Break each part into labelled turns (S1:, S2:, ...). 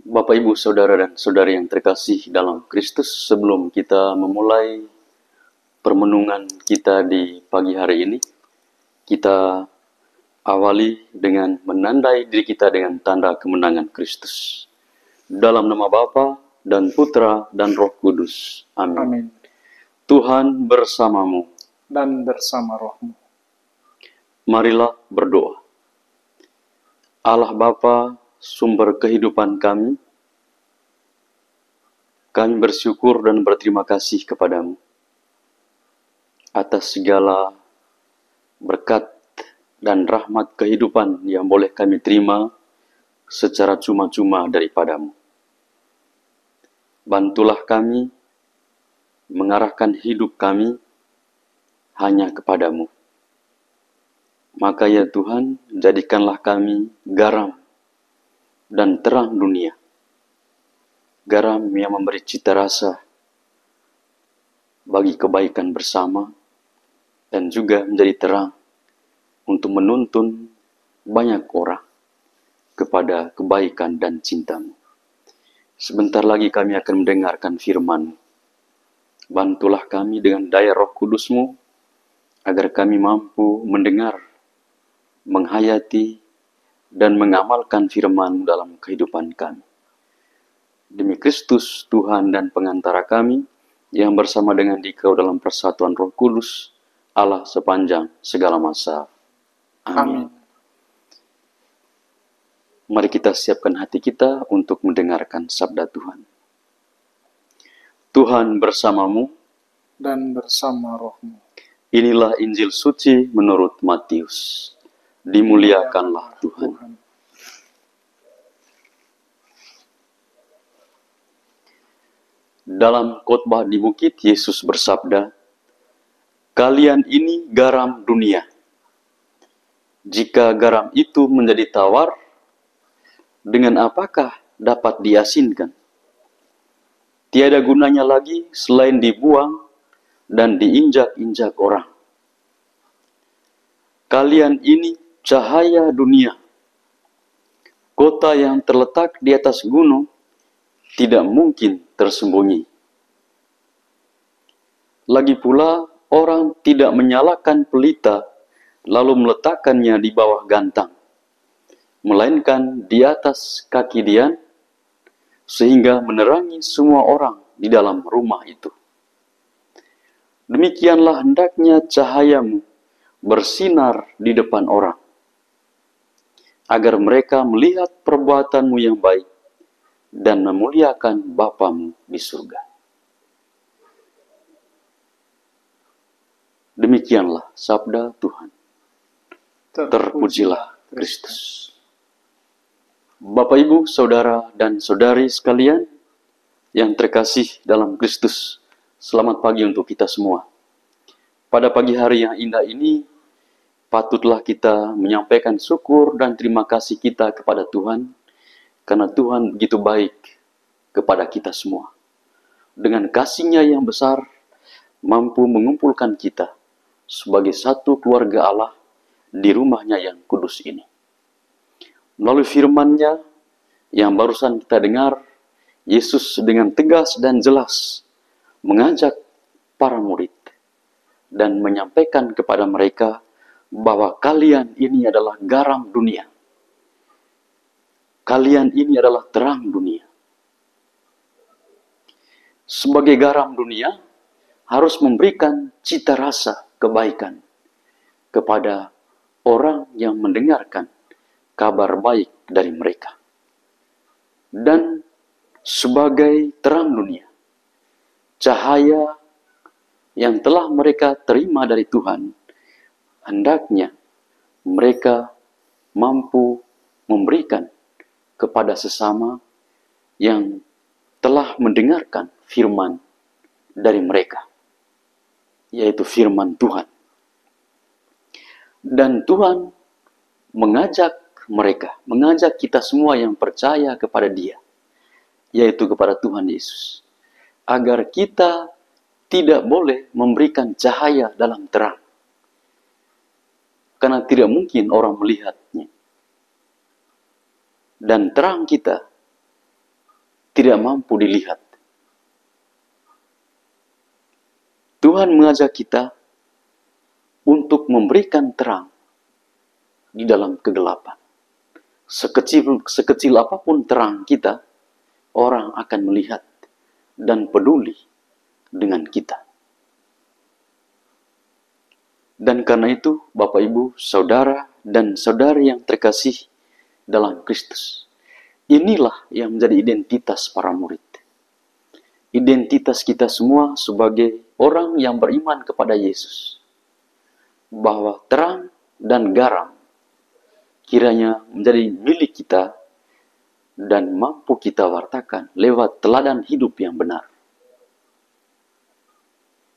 S1: Bapak, Ibu, Saudara, dan Saudari yang terkasih dalam Kristus, sebelum kita memulai permenungan kita di pagi hari ini, kita awali dengan menandai diri kita dengan tanda kemenangan Kristus. Dalam nama Bapa dan Putra dan Roh Kudus. Amin.
S2: Amin.
S1: Tuhan bersamamu.
S2: Dan bersama rohmu.
S1: Marilah berdoa. Allah Bapa, sumber kehidupan kami bersyukur dan berterima kasih kepadamu atas segala berkat dan rahmat kehidupan yang boleh kami terima secara cuma-cuma daripadamu. Bantulah kami mengarahkan hidup kami hanya kepadamu. Maka ya Tuhan, jadikanlah kami garam dan terang dunia. Garam yang memberi cita rasa bagi kebaikan bersama dan juga menjadi terang untuk menuntun banyak orang kepada kebaikan dan cintamu. Sebentar lagi kami akan mendengarkan firman-Mu. Bantulah kami dengan daya Roh Kudus-Mu agar kami mampu mendengar, menghayati, dan mengamalkan firman dalam kehidupan kami. Demi Kristus, Tuhan dan pengantara kami, yang bersama dengan Dikau dalam persatuan Roh Kudus, Allah sepanjang segala masa. Amin. Mari kita siapkan hati kita untuk mendengarkan sabda Tuhan. Tuhan bersamamu.
S2: Dan bersama rohmu.
S1: Inilah Injil suci menurut Matius. Dimuliakanlah Tuhan. Dalam khotbah di bukit, Yesus bersabda, "Kalian ini garam dunia. Jika garam itu menjadi tawar, dengan apakah dapat diasinkan? Tiada gunanya lagi selain dibuang dan diinjak-injak orang. Kalian ini cahaya dunia. Kota yang terletak di atas gunung tidak mungkin tersembunyi. Lagi pula, orang tidak menyalakan pelita lalu meletakkannya di bawah gantang, melainkan di atas kaki dian, sehingga menerangi semua orang di dalam rumah itu. Demikianlah hendaknya cahayamu bersinar di depan orang, agar mereka melihat perbuatanmu yang baik dan memuliakan Bapamu di surga." Demikianlah sabda Tuhan. Terpujilah Kristus. Bapak, Ibu, Saudara, dan Saudari sekalian yang terkasih dalam Kristus, selamat pagi untuk kita semua. Pada pagi hari yang indah ini, patutlah kita menyampaikan syukur dan terima kasih kita kepada Tuhan, karena Tuhan begitu baik kepada kita semua. Dengan kasih-Nya yang besar, mampu mengumpulkan kita sebagai satu keluarga Allah di rumah-Nya yang kudus ini. Melalui firman-Nya yang barusan kita dengar, Yesus dengan tegas dan jelas mengajak para murid dan menyampaikan kepada mereka bahwa kalian ini adalah garam dunia. Kalian ini adalah terang dunia. Sebagai garam dunia, harus memberikan cita rasa kebaikan kepada orang yang mendengarkan kabar baik dari mereka. Dan sebagai terang dunia, cahaya yang telah mereka terima dari Tuhan, hendaknya mereka mampu memberikan kepada sesama yang telah mendengarkan firman dari mereka, yaitu firman Tuhan. Dan Tuhan mengajak mereka, mengajak kita semua yang percaya kepada Dia, yaitu kepada Tuhan Yesus, agar kita tidak boleh memberikan cahaya dalam terang, karena tidak mungkin orang melihatnya. Dan terang kita tidak mampu dilihat. Tuhan mengajak kita untuk memberikan terang di dalam kegelapan. Sekecil apapun terang kita, orang akan melihat dan peduli dengan kita. Dan karena itu, Bapak, Ibu, Saudara, dan Saudari yang terkasih dalam Kristus, inilah yang menjadi identitas para murid. Identitas kita semua sebagai orang yang beriman kepada Yesus. Bahwa terang dan garam kiranya menjadi milik kita dan mampu kita wartakan lewat teladan hidup yang benar.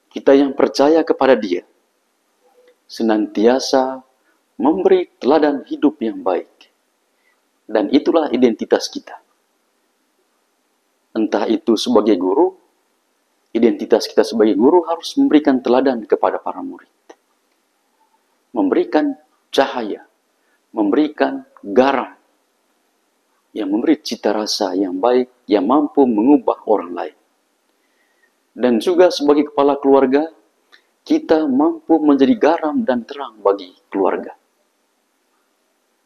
S1: Kita yang percaya kepada Dia senantiasa memberi teladan hidup yang baik. Dan itulah identitas kita. Entah itu sebagai guru, identitas kita sebagai guru harus memberikan teladan kepada para murid. Memberikan cahaya, memberikan garam, yang memberi cita rasa yang baik, yang mampu mengubah orang lain. Dan juga sebagai kepala keluarga, kita mampu menjadi garam dan terang bagi keluarga.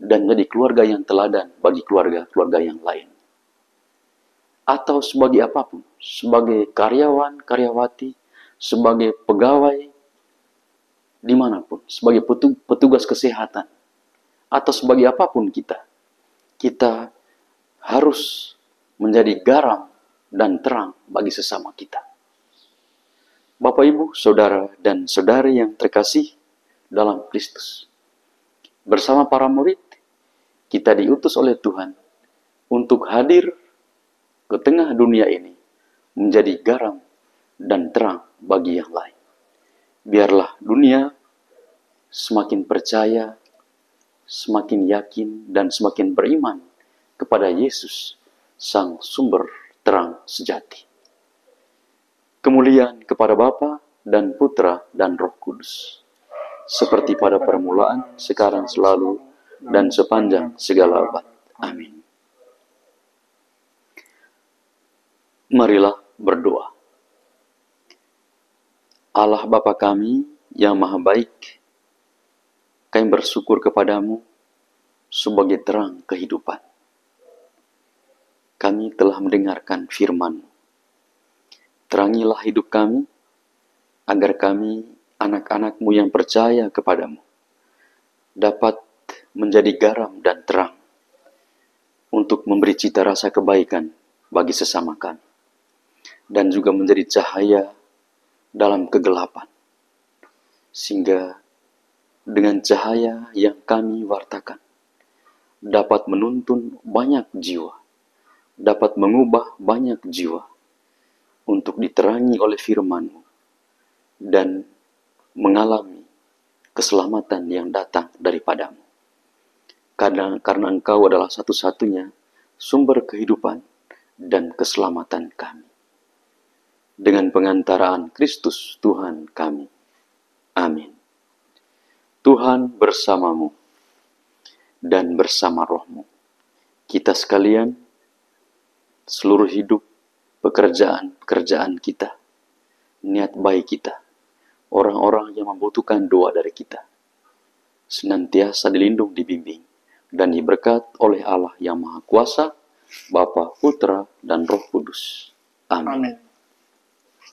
S1: Dan menjadi keluarga yang teladan bagi keluarga-keluarga yang lain. Atau sebagai apapun, sebagai karyawan, karyawati, sebagai pegawai, dimanapun, sebagai petugas kesehatan, atau sebagai apapun kita harus menjadi garam dan terang bagi sesama kita. Bapak, Ibu, Saudara, dan Saudari yang terkasih dalam Kristus, bersama para murid, kita diutus oleh Tuhan untuk hadir ke tengah dunia ini menjadi garam dan terang bagi yang lain. Biarlah dunia semakin percaya, semakin yakin, dan semakin beriman kepada Yesus, Sang Sumber Terang Sejati. Kemuliaan kepada Bapa dan Putra dan Roh Kudus, seperti pada permulaan, sekarang, selalu, dan sepanjang segala abad. Amin. Marilah berdoa. Allah Bapa kami yang maha baik, kami bersyukur kepadamu sebagai terang kehidupan. Kami telah mendengarkan firman-Mu. Terangilah hidup kami, agar kami, anak-anak-Mu yang percaya kepadamu, dapat menjadi garam dan terang untuk memberi cita rasa kebaikan bagi sesama kami. Dan juga menjadi cahaya dalam kegelapan. Sehingga dengan cahaya yang kami wartakan, dapat menuntun banyak jiwa, dapat mengubah banyak jiwa, untuk diterangi oleh firman-Mu, dan mengalami keselamatan yang datang daripadamu. Karena Engkau adalah satu-satunya sumber kehidupan dan keselamatan kami. Dengan pengantaraan Kristus Tuhan kami. Amin. Tuhan bersamamu dan bersama rohmu. Kita sekalian, seluruh hidup, pekerjaan kita, niat baik kita, orang-orang yang membutuhkan doa dari kita, senantiasa dilindung, dibimbing, dan diberkat oleh Allah yang Maha Kuasa, Bapa, Putra, dan Roh Kudus. Amin.